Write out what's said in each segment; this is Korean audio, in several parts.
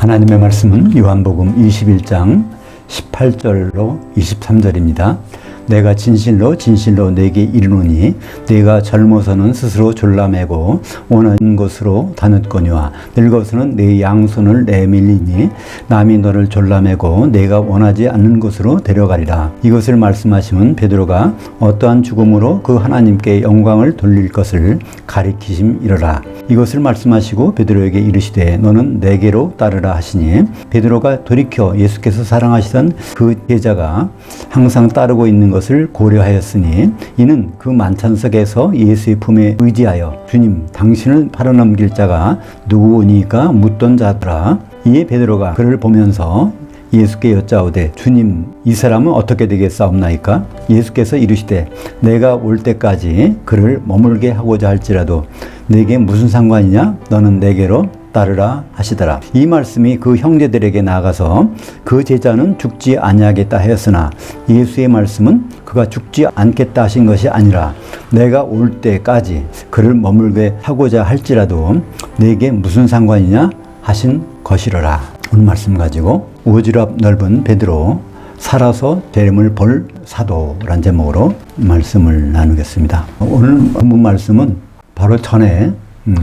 하나님의 말씀은 요한복음 21장 18절로 23절입니다. 내가 진실로 진실로 내게 이르노니 네가 젊어서는 스스로 졸라매고 원하는 곳으로 다녔거니와 늙어서는 네 양손을 내밀리니 남이 너를 졸라매고 네가 원하지 않는 곳으로 데려가리라. 이것을 말씀하시면 베드로가 어떠한 죽음으로 그 하나님께 영광을 돌릴 것을 가리키심이로라. 이것을 말씀하시고 베드로에게 이르시되 너는 내게로 따르라 하시니 베드로가 돌이켜 예수께서 사랑하시던 그 제자가 항상 따르고 있는 것을 고려하였으니 이는 그 만찬석에서 예수의 품에 의지하여 주님 당신을 팔아넘길 자가 누구오니까 묻던 자더라. 이에 베드로가 그를 보면서 예수께 여짜오되 주님 이 사람은 어떻게 되겠사옵나이까? 예수께서 이르시되 내가 올 때까지 그를 머물게 하고자 할지라도 내게 무슨 상관이냐? 너는 내게로 따르라 하시더라. 이 말씀이 그 형제들에게 나가서 그 제자는 죽지 아니하겠다 하였으나 예수의 말씀은 그가 죽지 않겠다 하신 것이 아니라 내가 올 때까지 그를 머물게 하고자 할지라도 내게 무슨 상관이냐 하신 것이로라. 오늘 말씀 가지고 오지랖 넓은 베드로 살아서 되림을 볼 사도란 제목으로 말씀을 나누겠습니다. 오늘 본문 말씀은 바로 전에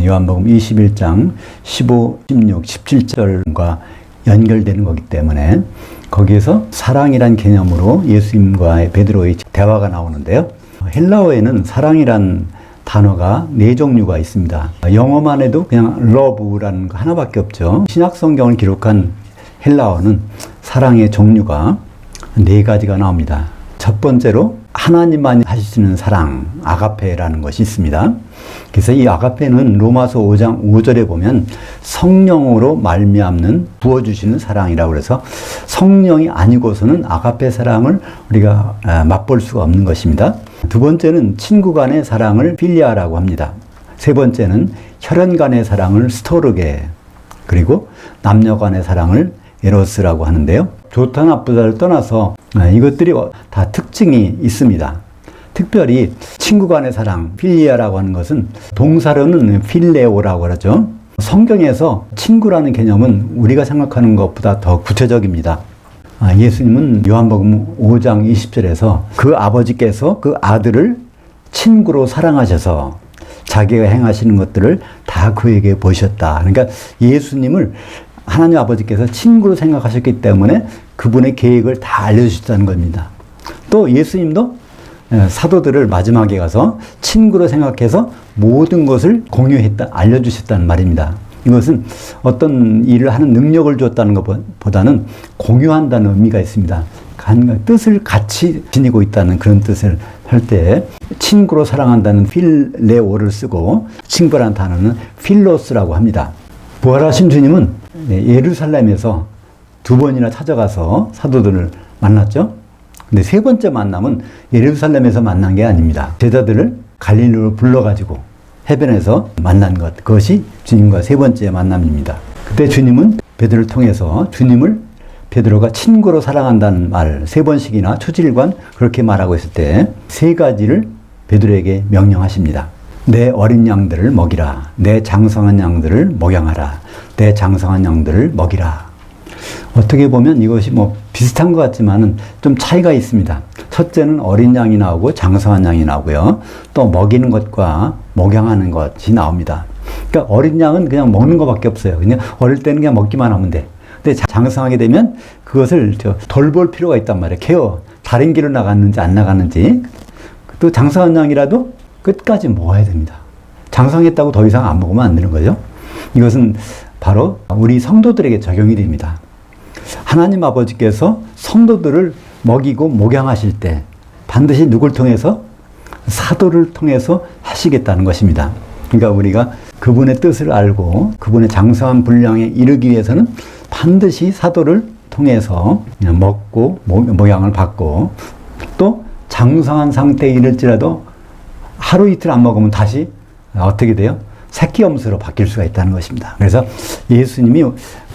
요한복음 21장 15, 16, 17절과 연결되는 거기 때문에 거기에서 사랑이란 개념으로 예수님과 베드로의 대화가 나오는데요. 헬라어에는 사랑이란 단어가 4종류가 있습니다. 영어만 해도 그냥 love라는 거 하나밖에 없죠. 신약 성경을 기록한 헬라어는 사랑의 종류가 4가지가 나옵니다. 첫 번째로 하나님만이 하시는 사랑, 아가페라는 것이 있습니다. 그래서 이 아가페는 로마서 5장 5절에 보면 성령으로 말미암는 부어주시는 사랑이라고 그래서 성령이 아니고서는 아가페 사랑을 우리가 맛볼 수가 없는 것입니다. 두 번째는 친구 간의 사랑을 필리아라고 합니다. 세 번째는 혈연 간의 사랑을 스토르게, 그리고 남녀 간의 사랑을 에로스라고 하는데요. 좋다 나쁘다를 떠나서 이것들이 다 특징이 있습니다. 특별히 친구 간의 사랑, 필리아라고 하는 것은 동사로는 필레오라고 하죠. 성경에서 친구라는 개념은 우리가 생각하는 것보다 더 구체적입니다. 예수님은 요한복음 5장 20절에서 그 아버지께서 그 아들을 친구로 사랑하셔서 자기가 행하시는 것들을 다 그에게 보셨다. 그러니까 예수님을 하나님 아버지께서 친구로 생각하셨기 때문에 그분의 계획을 다 알려주셨다는 겁니다. 또 예수님도 사도들을 마지막에 가서 친구로 생각해서 모든 것을 공유했다, 알려주셨다는 말입니다. 이것은 어떤 일을 하는 능력을 줬다는 것보다는 공유한다는 의미가 있습니다. 뜻을 같이 지니고 있다는 그런 뜻을 할 때 친구로 사랑한다는 필레오를 쓰고 친구라는 단어는 필로스라고 합니다. 부활하신 주님은 예루살렘에서 2번이나 찾아가서 사도들을 만났죠. 근데 3번째 만남은 예루살렘에서 만난 게 아닙니다. 제자들을 갈릴리로 불러가지고 해변에서 만난 것, 그것이 주님과 3번째 만남입니다. 그때 주님은 베드로를 통해서 주님을 베드로가 친구로 사랑한다는 말 3번씩이나 초질관 그렇게 말하고 있을 때 3가지를 베드로에게 명령하십니다. 내 어린 양들을 먹이라. 내 장성한 양들을 목양하라. 내 장성한 양들을 먹이라. 어떻게 보면 이것이 비슷한 것 같지만은 좀 차이가 있습니다. 첫째는 어린 양이 나오고 장성한 양이 나오고요. 또 먹이는 것과 목양하는 것이 나옵니다. 그러니까 어린 양은 그냥 먹는 것밖에 없어요. 그냥 어릴 때는 그냥 먹기만 하면 돼. 근데 장성하게 되면 그것을 돌볼 필요가 있단 말이에요. 케어. 다른 길로 나갔는지 안 나갔는지. 또 장성한 양이라도 끝까지 먹어야 됩니다. 장성했다고 더 이상 안 먹으면 안 되는 거죠. 이것은 바로 우리 성도들에게 적용이 됩니다. 하나님 아버지께서 성도들을 먹이고 목양하실 때 반드시 누굴 통해서? 사도를 통해서 하시겠다는 것입니다. 그러니까 우리가 그분의 뜻을 알고 그분의 장성한 분량에 이르기 위해서는 반드시 사도를 통해서 먹고 목양을 받고 또 장성한 상태에 이를지라도 하루 이틀 안 먹으면 다시 어떻게 돼요? 새끼염소로 바뀔 수가 있다는 것입니다. 그래서 예수님이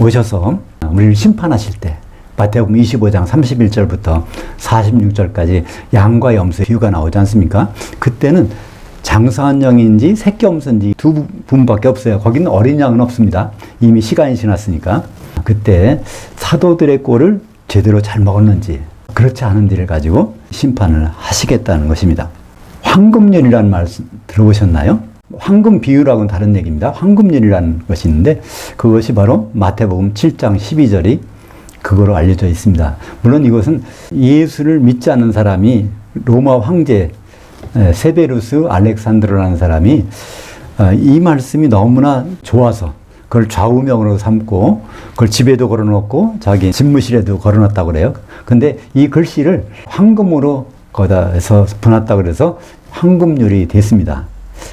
오셔서 우리를 심판하실 때 마태복음 25장 31절부터 46절까지 양과 염소의 비유가 나오지 않습니까? 그때는 장성한 양인지 새끼염소인지 두 분밖에 없어요. 거기는 어린 양은 없습니다. 이미 시간이 지났으니까. 그때 사도들의 꼴을 제대로 잘 먹었는지 그렇지 않은지를 가지고 심판을 하시겠다는 것입니다. 황금률이라는 말씀 들어보셨나요? 황금 비유라고는 다른 얘기입니다. 황금률이라는 것이 있는데 그것이 바로 마태복음 7장 12절이 그거로 알려져 있습니다. 물론 이것은 예수를 믿지 않는 사람이 로마 황제 세베루스 알렉산드로라는 사람이 이 말씀이 너무나 좋아서 그걸 좌우명으로 삼고 그걸 집에도 걸어놓고 자기 집무실에도 걸어놨다고 그래요. 근데 이 글씨를 황금으로 거기다 해서 분했다고 그래서 황금률이 됐습니다.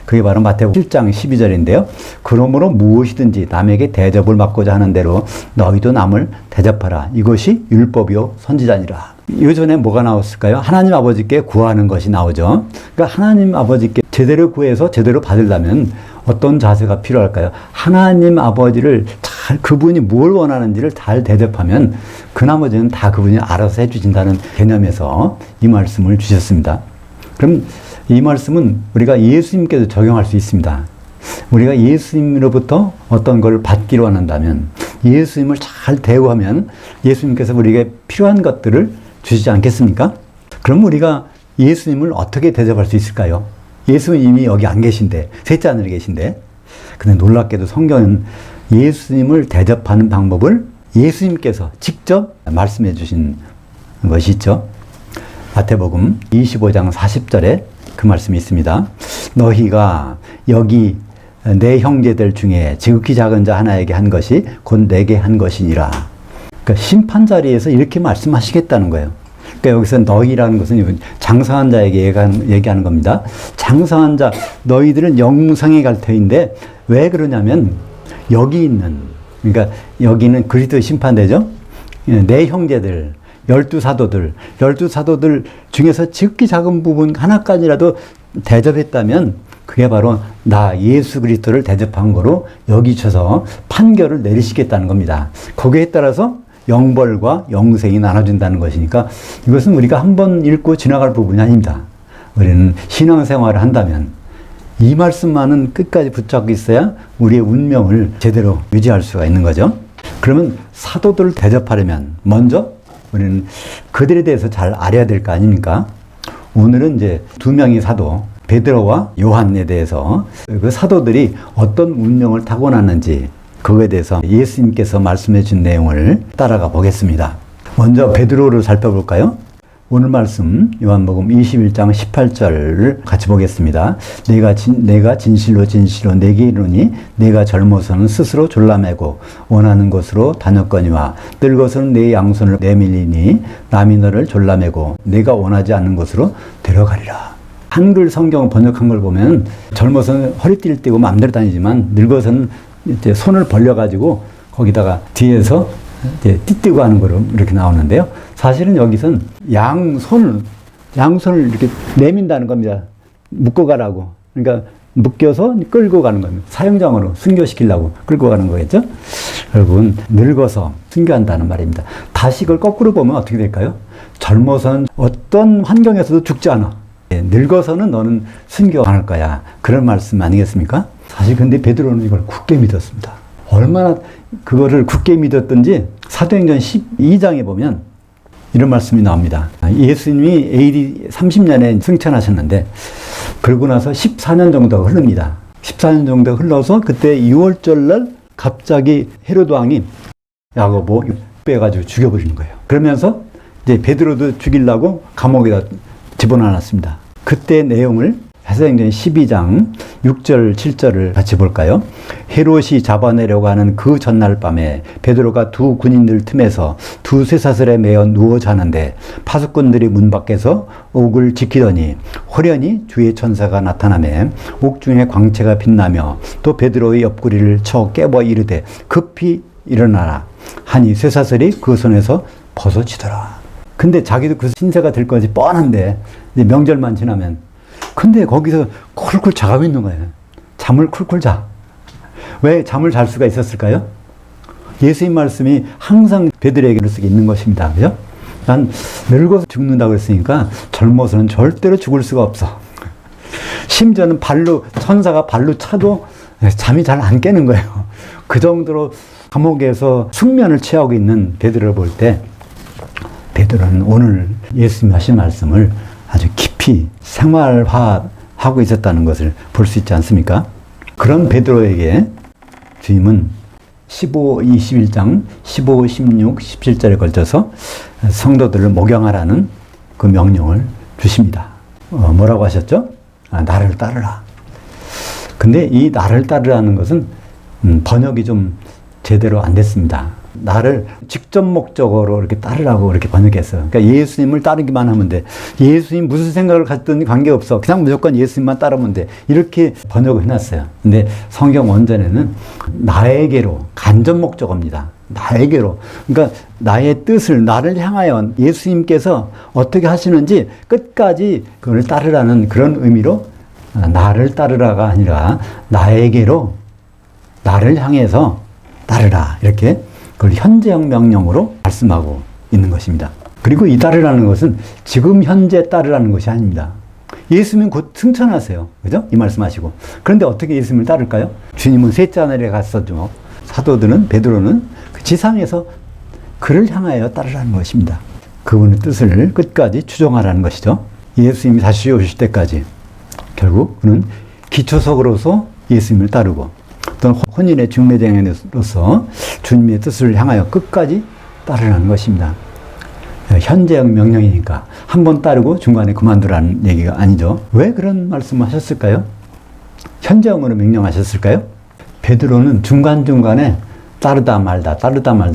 그게 바로 마태복음 7장 12절인데요. 그러므로 무엇이든지 남에게 대접을 받고자 하는 대로 너희도 남을 대접하라. 이것이 율법이요 선지자니라. 요전에 뭐가 나왔을까요? 하나님 아버지께 구하는 것이 나오죠. 그러니까 하나님 아버지께 제대로 구해서 제대로 받으려면 어떤 자세가 필요할까요? 하나님 아버지를 잘 그분이 뭘 원하는지를 잘 대접하면 그 나머지는 다 그분이 알아서 해주신다는 개념에서 이 말씀을 주셨습니다. 그럼 이 말씀은 우리가 예수님께도 적용할 수 있습니다. 우리가 예수님으로부터 어떤 걸 받기로 원한다면 예수님을 잘 대우하면 예수님께서 우리에게 필요한 것들을 주시지 않겠습니까? 그럼 우리가 예수님을 어떻게 대접할 수 있을까요? 예수님이 여기 안 계신데, 셋째 하늘에 계신데. 근데 놀랍게도 성경은 예수님을 대접하는 방법을 예수님께서 직접 말씀해 주신 것이 있죠. 마태복음 25장 40절에 그 말씀이 있습니다. 너희가 여기 내 형제들 중에 지극히 작은 자 하나에게 한 것이 곧 내게 한 것이니라. 그러니까 심판 자리에서 이렇게 말씀하시겠다는 거예요. 그러니까 여기서 너희라는 것은 장성한 자에게 얘기하는 겁니다. 장성한 자, 너희들은 영생에 갈 터인데 왜 그러냐면 여기 있는, 그러니까 여기는 그리스도 심판대죠. 내 형제들, 12사도들 중에서 지극히 작은 부분 하나까지라도 대접했다면 그게 바로 나 예수 그리스도를 대접한 거로 여기셔서 판결을 내리시겠다는 겁니다. 거기에 따라서 영벌과 영생이 나눠진다는 것이니까 이것은 우리가 한번 읽고 지나갈 부분이 아닙니다. 우리는 신앙생활을 한다면 이 말씀만은 끝까지 붙잡고 있어야 우리의 운명을 제대로 유지할 수가 있는 거죠. 그러면 사도들을 대접하려면 먼저 우리는 그들에 대해서 잘 알아야 될 거 아닙니까? 오늘은 이제 두 명의 사도 베드로와 요한에 대해서 그 사도들이 어떤 운명을 타고났는지 그거에 대해서 예수님께서 말씀해 준 내용을 따라가 보겠습니다. 먼저 베드로를 살펴볼까요? 오늘 말씀 요한복음 21장 18절을 같이 보겠습니다. 내가 진실로 내게 이르노니 내가 젊어서는 스스로 졸라매고 원하는 곳으로 다녔거니와 늙어서는 내 양손을 내밀리니 남이 너를 졸라매고 내가 원하지 않는 곳으로 데려가리라. 한글 성경 번역한 걸 보면 젊어서는 허리띠를 띠고 마음대로 다니지만 늙어서는 이제 손을 벌려가지고 거기다가 뒤에서 이제 띠띠고 하는 거로 이렇게 나오는데요. 사실은 여기선 양손을 이렇게 내민다는 겁니다. 묶어가라고. 그러니까 묶여서 끌고 가는 겁니다. 사형장으로 순교시키려고 끌고 가는 거겠죠. 결국은 늙어서 순교한다는 말입니다. 다시 그걸 거꾸로 보면 어떻게 될까요? 젊어서는 어떤 환경에서도 죽지 않아. 늙어서는 너는 순교 안 할 거야. 그런 말씀 아니겠습니까? 사실 근데 베드로는 이걸 굳게 믿었습니다. 얼마나 그거를 굳게 믿었던지 사도행전 12장에 보면 이런 말씀이 나옵니다. 예수님이 AD 30년에 승천하셨는데 그러고 나서 14년 정도가 흐릅니다. 14년 정도 흘러서 그때 6월절 날 갑자기 헤로드 왕이 야고보 빼가지고 죽여버리는 거예요. 그러면서 이제 베드로도 죽이려고 감옥에다 집어넣어놨습니다. 그때 내용을 사도행전 12장 6절 7절을 같이 볼까요? 헤롯이 잡아내려고 하는 그 전날 밤에 베드로가 두 군인들 틈에서 두 쇠사슬에 매어 누워 자는데 파수꾼들이 문 밖에서 옥을 지키더니 호련히 주의 천사가 나타나매 옥중에 광채가 빛나며 또 베드로의 옆구리를 쳐 깨버 이르되 급히 일어나라 하니 쇠사슬이 그 손에서 벗어지더라. 근데 자기도 그 신세가 될 것이 뻔한데 이제 명절만 지나면 근데 거기서 쿨쿨 자고 있는 거예요. 잠을 쿨쿨 자. 왜 잠을 잘 수가 있었을까요? 예수님 말씀이 항상 베드로에게 그렇게 있는 것입니다. 그죠? 난 늙어서 죽는다고 그랬으니까 젊어서는 절대로 죽을 수가 없어. 심지어는 천사가 발로 차도 잠이 잘 안 깨는 거예요. 그 정도로 감옥에서 숙면을 취하고 있는 베드로를 볼 때 베드로는 오늘 예수님이 하신 말씀을 아주 깊이 생활화하고 있었다는 것을 볼 수 있지 않습니까? 그런 베드로에게 주님은 21장 15, 16, 17절에 걸쳐서 성도들을 목양하라는 그 명령을 주십니다. 뭐라고 하셨죠? 나를 따르라. 근데 이 나를 따르라는 것은 번역이 좀 제대로 안 됐습니다. 나를 직접 목적어로 이렇게 따르라고 이렇게 번역했어요. 그러니까 예수님을 따르기만 하면 돼. 예수님 무슨 생각을 갖든 관계없어. 그냥 무조건 예수님만 따르면 돼. 이렇게 번역을 해놨어요. 근데 성경 원전에는 나에게로, 간접 목적어입니다. 나에게로. 그러니까 나의 뜻을, 나를 향하여 예수님께서 어떻게 하시는지 끝까지 그걸 따르라는 그런 의미로 나를 따르라가 아니라 나에게로, 나를 향해서 따르라. 이렇게 그걸 현재형 명령으로 말씀하고 있는 것입니다. 그리고 이 따르라는 것은 지금 현재 따르라는 것이 아닙니다. 예수님 곧 승천하세요. 그죠? 이 말씀하시고. 그런데 어떻게 예수님을 따를까요? 주님은 셋째 하늘에 갔었죠. 사도들은, 베드로는 그 지상에서 그를 향하여 따르라는 것입니다. 그분의 뜻을 끝까지 추종하라는 것이죠. 예수님이 다시 오실 때까지 결국 그는 기초석으로서 예수님을 따르고 또는 혼인의 중매쟁이로서 주님의 뜻을 향하여 끝까지 따르라는 것입니다. 현재형 명령이니까 한 번 따르고 중간에 그만두라는 얘기가 아니죠. 왜 그런 말씀을 하셨을까요? 현재형으로 명령하셨을까요? 베드로는 중간중간에 따르다 말다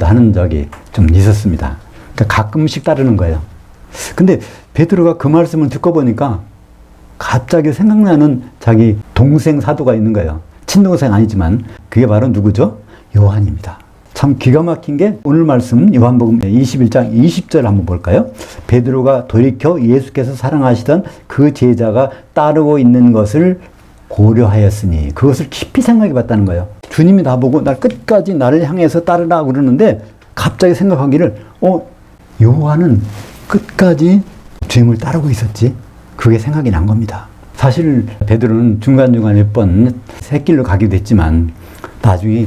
하는 적이 좀 있었습니다. 그러니까 가끔씩 따르는 거예요. 근데 베드로가 그 말씀을 듣고 보니까 갑자기 생각나는 자기 동생 사도가 있는 거예요. 친동생 아니지만 그게 바로 누구죠? 요한입니다. 참 기가 막힌 게 오늘 말씀 요한복음 21장 20절 한번 볼까요? 베드로가 돌이켜 예수께서 사랑하시던 그 제자가 따르고 있는 것을 고려하였으니 그것을 깊이 생각해 봤다는 거예요. 주님이 나보고 날 끝까지 나를 향해서 따르라 그러는데 갑자기 생각하기를 요한은 끝까지 주님을 따르고 있었지? 그게 생각이 난 겁니다. 사실 베드로는 중간중간에 몇 번 새길로 가기도 했지만 나중에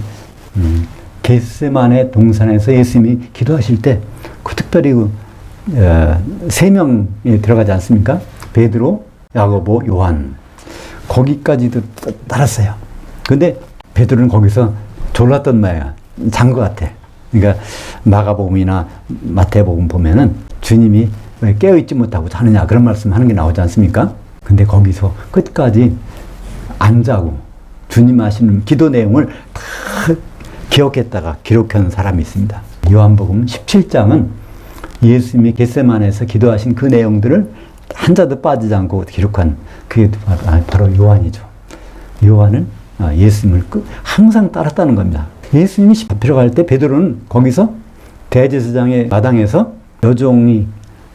겟세마네 동산에서 예수님이 기도하실 때 그 특별히 세 명이 들어가지 않습니까? 베드로, 야고보, 요한 거기까지도 따랐어요. 근데 베드로는 거기서 졸랐던 모양이야. 잔 것 같아. 그러니까 마가복음이나 마태복음 보면은 주님이 왜 깨어있지 못하고 자느냐 그런 말씀 하는 게 나오지 않습니까? 근데 거기서 끝까지 안 자고 주님 하시는 기도 내용을 다 기억했다가 기록한 사람이 있습니다. 요한복음 17장은 예수님이 겟세마네에서 기도하신 그 내용들을 한자도 빠지지 않고 기록한 그게 바로 요한이죠. 요한은 예수님을 항상 따랐다는 겁니다. 예수님이 잡히러 때 베드로는 거기서 대제사장의 마당에서 여종이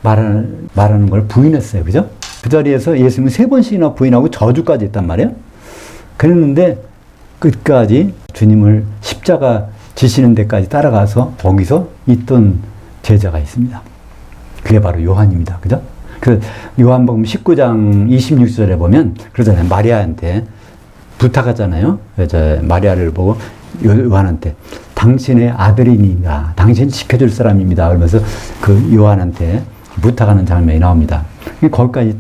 말하는 걸 부인했어요. 그죠? 그 자리에서 예수님이 3번씩이나 부인하고 저주까지 했단 말이에요. 그랬는데 끝까지 주님을 십자가 지시는 데까지 따라가서 거기서 있던 제자가 있습니다. 그게 바로 요한입니다. 그죠? 그 요한복음 19장 26절에 보면 그러잖아요. 마리아한테 부탁하잖아요. 마리아를 보고 요한한테 당신의 아들이니까 당신 지켜줄 사람입니다. 그러면서 그 요한한테 부탁하는 장면이 나옵니다. 거기까지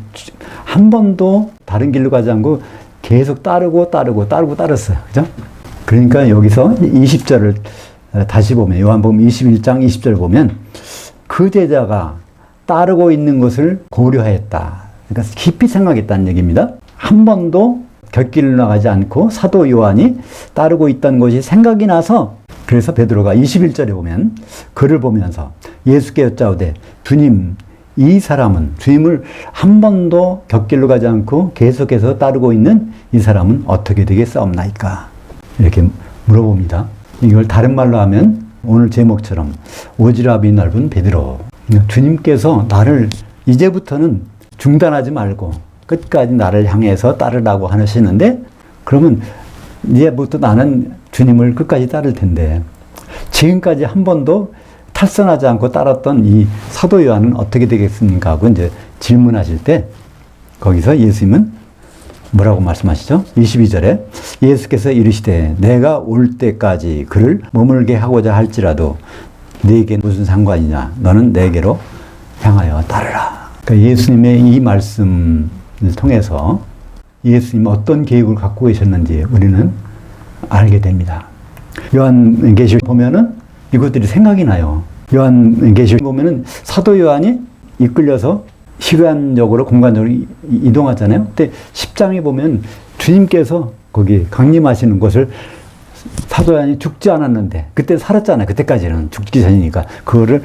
한 번도 다른 길로 가지 않고 계속 따랐어요. 그죠? 그러니까 여기서 20절을 다시 보면 요한복음 21장 20절 보면 그 제자가 따르고 있는 것을 고려했다. 그러니까 깊이 생각했다는 얘기입니다. 한 번도 곁길로 나가지 않고 사도 요한이 따르고 있던 것이 생각이 나서 그래서 베드로가 21절에 보면 그를 보면서 예수께 여짜오되 주님 이 사람은 주님을 한 번도 곁길로 가지 않고 계속해서 따르고 있는 이 사람은 어떻게 되겠사옵나이까? 이렇게 물어봅니다. 이걸 다른 말로 하면 오늘 제목처럼 오지랖이 넓은 베드로. 주님께서 나를 이제부터는 중단하지 말고 끝까지 나를 향해서 따르라고 하시는데 그러면 이제부터 나는 주님을 끝까지 따를 텐데 지금까지 한 번도 탈선하지 않고 따랐던 이 사도 요한은 어떻게 되겠습니까? 하고 이제 질문하실 때 거기서 예수님은 뭐라고 말씀하시죠? 22절에 예수께서 이르시되 내가 올 때까지 그를 머물게 하고자 할지라도 네게 무슨 상관이냐? 너는 내게로 향하여 따르라. 그러니까 예수님의 이 말씀을 통해서 예수님이 어떤 계획을 갖고 계셨는지 우리는 알게 됩니다. 요한계시록 보면은 이것들이 생각이 나요. 요한계시록 보면은 사도 요한이 이끌려서 시간적으로 공간적으로 이동하잖아요. 그때 10장에 보면 주님께서 거기 강림하시는 것을 사도 요한이 죽지 않았는데 그때 살았잖아요. 그때까지는 죽기 전이니까 그거를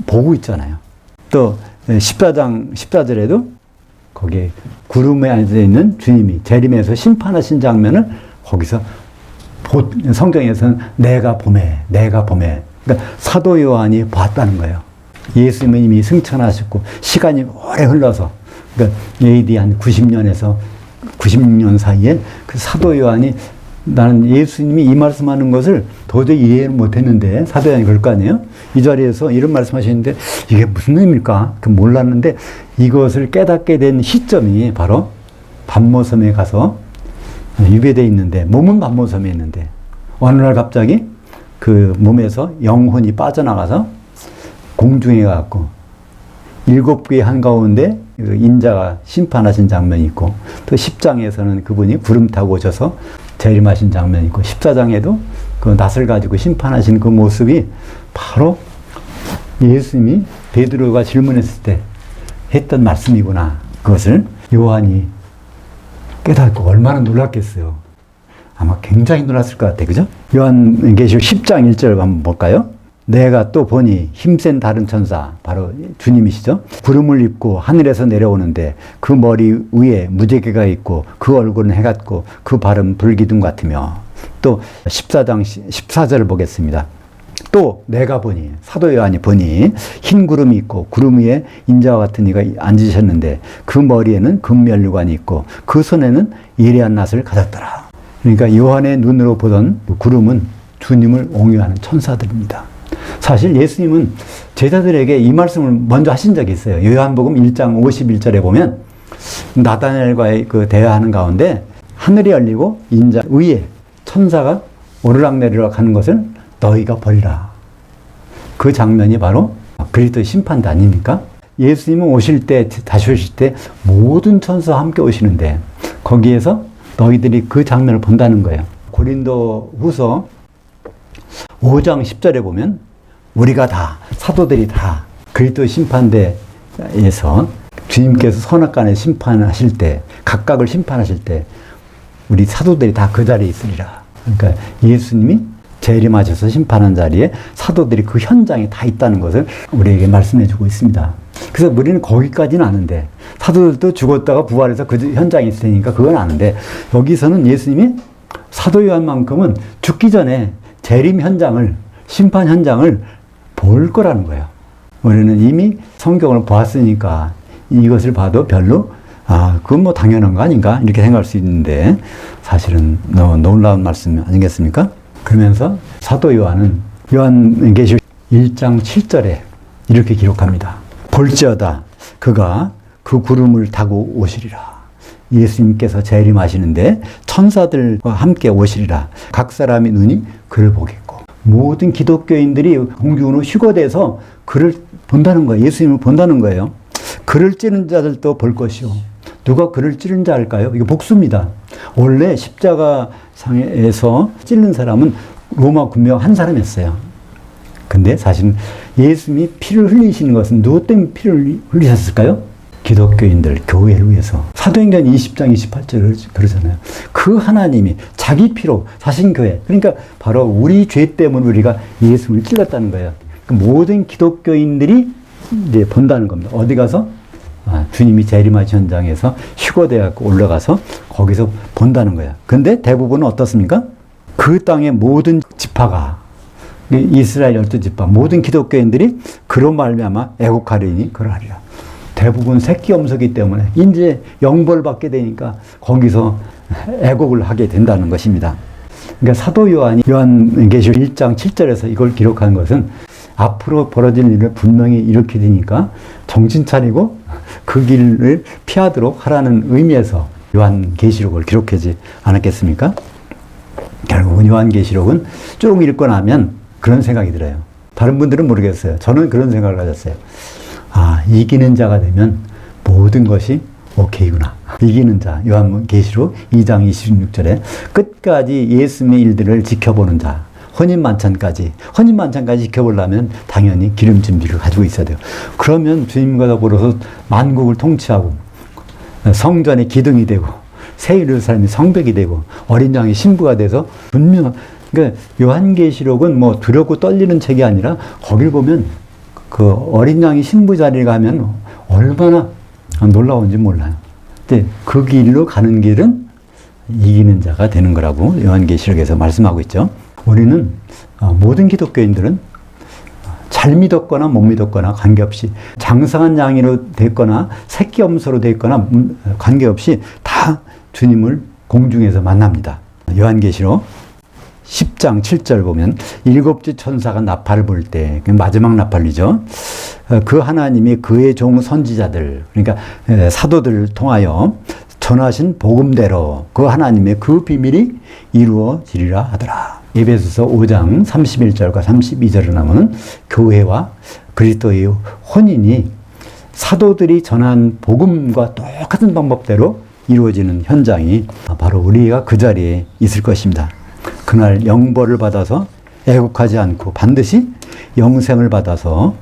보고 있잖아요. 또 14장 14절에도 거기에 구름에 앉아 있는 주님이 재림에서 심판하신 장면을 거기서 성경에서는 내가 보매 그러니까 사도 요한이 봤다는 거예요. 예수님은 이미 승천하셨고 시간이 오래 흘러서 그러니까 AD 한 90년에서 96년 사이에 그 사도 요한이 나는 예수님이 이 말씀하는 것을 도저히 이해를 못했는데 사도 요한이 그럴 거 아니에요? 이 자리에서 이런 말씀하시는데 이게 무슨 의미일까? 몰랐는데 이것을 깨닫게 된 시점이 바로 반모섬에 가서 유배되어 있는데 몸은 반모섬에 있는데 어느 날 갑자기 그 몸에서 영혼이 빠져나가서 공중에 가고 7개의 한가운데 인자가 심판하신 장면이 있고 또 10장에서는 그분이 구름 타고 오셔서 재림하신 장면이 있고 14장에도 그 낫을 가지고 심판하신 그 모습이 바로 예수님이 베드로가 질문했을 때 했던 말씀이구나. 그것을 요한이 깨닫고 얼마나 놀랐겠어요. 아마 굉장히 놀랐을 것 같아요. 그죠? 요한계시록 10장 1절 한번 볼까요? 내가 또 보니 힘센 다른 천사, 바로 주님이시죠? 구름을 입고 하늘에서 내려오는데 그 머리 위에 무지개가 있고 그 얼굴은 해 같고 그 발은 불기둥 같으며 또 14장 14절을 보겠습니다. 또 내가 보니 사도 요한이 보니 흰 구름이 있고 구름 위에 인자와 같은 이가 앉으셨는데 그 머리에는 금면류관이 있고 그 손에는 예리한 낫을 가졌더라. 그러니까 요한의 눈으로 보던 구름은 주님을 옹유하는 천사들입니다. 사실 예수님은 제자들에게 이 말씀을 먼저 하신 적이 있어요. 요한복음 1장 51절에 보면 나다나엘과의 그 대화하는 가운데 하늘이 열리고 인자 위에 천사가 오르락내리락 하는 것을 너희가 보리라. 그 장면이 바로 그리스도의 심판대 아닙니까? 예수님은 오실 때, 다시 오실 때 모든 천사와 함께 오시는데 거기에서 너희들이 그 장면을 본다는 거예요. 고린도 후서 5장 10절에 보면 우리가 다, 사도들이 다 그리스도 심판대에서 주님께서 선악간에 심판하실 때, 각각을 심판하실 때 우리 사도들이 다 그 자리에 있으리라. 그러니까 예수님이 재림하셔서 심판한 자리에 사도들이 그 현장에 다 있다는 것을 우리에게 말씀해 주고 있습니다. 그래서 우리는 거기까지는 아는데 사도들도 죽었다가 부활해서 그 현장에 있을 테니까 그건 아는데 여기서는 예수님이 사도 요한만큼은 죽기 전에 재림 현장을, 심판 현장을 볼 거라는 거예요. 우리는 이미 성경을 보았으니까 이것을 봐도 별로 그건 뭐 당연한 거 아닌가 이렇게 생각할 수 있는데 사실은 너무 놀라운 말씀 아니겠습니까? 그러면서 사도 요한은 요한계시록 1장 7절에 이렇게 기록합니다. 볼지어다 그가 그 구름을 타고 오시리라. 예수님께서 재림하시는데 천사들과 함께 오시리라. 각 사람의 눈이 그를 보겠고 모든 기독교인들이 공중으로 휴거돼서 그를 본다는 거예요. 예수님을 본다는 거예요. 그를 찌른 자들도 볼 것이요. 누가 그를 찌른 자 할까요? 이게 복수입니다. 원래 십자가상에서 찔른 사람은 로마 군병 한 사람이었어요. 근데 사실 예수님이 피를 흘리시는 것은 누구 때문에 피를 흘리셨을까요? 기독교인들, 교회를 위해서. 사도행전 20장 28절 그러잖아요. 그 하나님이 자기 피로 사신 교회. 그러니까 바로 우리 죄 때문에 우리가 예수님을 찔렀다는 거예요. 모든 기독교인들이 이제 본다는 겁니다. 어디 가서? 주님이 재림하신 현장에서 휴거되어 올라가서 거기서 본다는 거야. 근데 대부분은 어떻습니까? 그 땅의 모든 지파가 이스라엘 12지파 모든 기독교인들이 그런 말미암아 애국하리니 그러하리라. 대부분 새끼 염소기 때문에 이제 영벌 받게 되니까 거기서 애국을 하게 된다는 것입니다. 그러니까 사도 요한이 요한계시록 1장 7절에서 이걸 기록한 것은 앞으로 벌어질 일을 분명히 일으키니까 정신 차리고 그 길을 피하도록 하라는 의미에서 요한계시록을 기록하지 않았겠습니까? 결국은 요한계시록은 쭉 읽고 나면 그런 생각이 들어요. 다른 분들은 모르겠어요. 저는 그런 생각을 가졌어요. 아, 이기는 자가 되면 모든 것이 오케이구나. 이기는 자, 요한계시록 2장 26절에 끝까지 예수님의 일들을 지켜보는 자, 혼인만찬까지 지켜보려면 당연히 기름 준비를 가지고 있어야 돼요. 그러면 주님과 더불어서 만국을 통치하고 성전의 기둥이 되고 새 예루살렘이 성벽이 되고 어린 양의 신부가 돼서 분명, 그러니까 요한계시록은 뭐 두렵고 떨리는 책이 아니라 거길 보면 그 어린 양의 신부 자리에 가면 얼마나 놀라운지 몰라요. 근데 그 길로 가는 길은 이기는 자가 되는 거라고 요한계시록에서 말씀하고 있죠. 우리는 모든 기독교인들은 잘 믿었거나 못 믿었거나 관계없이 장성한 양이로 됐거나 새끼 염소로 됐거나 관계없이 다 주님을 공중에서 만납니다. 요한계시록 10장 7절 보면 일곱째 천사가 나팔을 불 때, 마지막 나팔이죠. 그 하나님이 그의 종 선지자들, 그러니까 사도들을 통하여 전하신 복음대로 그 하나님의 그 비밀이 이루어지리라 하더라. 에베소서 5장 31절과 32절에 나오는 교회와 그리스도의 혼인이 사도들이 전한 복음과 똑같은 방법대로 이루어지는 현장이 바로 우리가 그 자리에 있을 것입니다. 그날 영벌을 받아서 애국하지 않고 반드시 영생을 받아서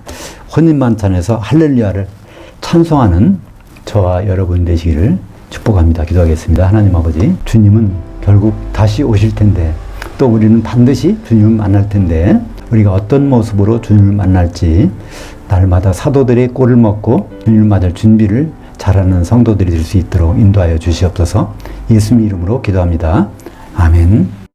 혼인만찬에서 할렐루야를 찬송하는 저와 여러분 되시기를 축복합니다. 기도하겠습니다. 하나님 아버지, 주님은 결국 다시 오실 텐데 또 우리는 반드시 주님을 만날 텐데 우리가 어떤 모습으로 주님을 만날지 날마다 사도들의 꼴을 먹고 주님을 맞을 준비를 잘하는 성도들이 될 수 있도록 인도하여 주시옵소서. 예수님 이름으로 기도합니다. 아멘.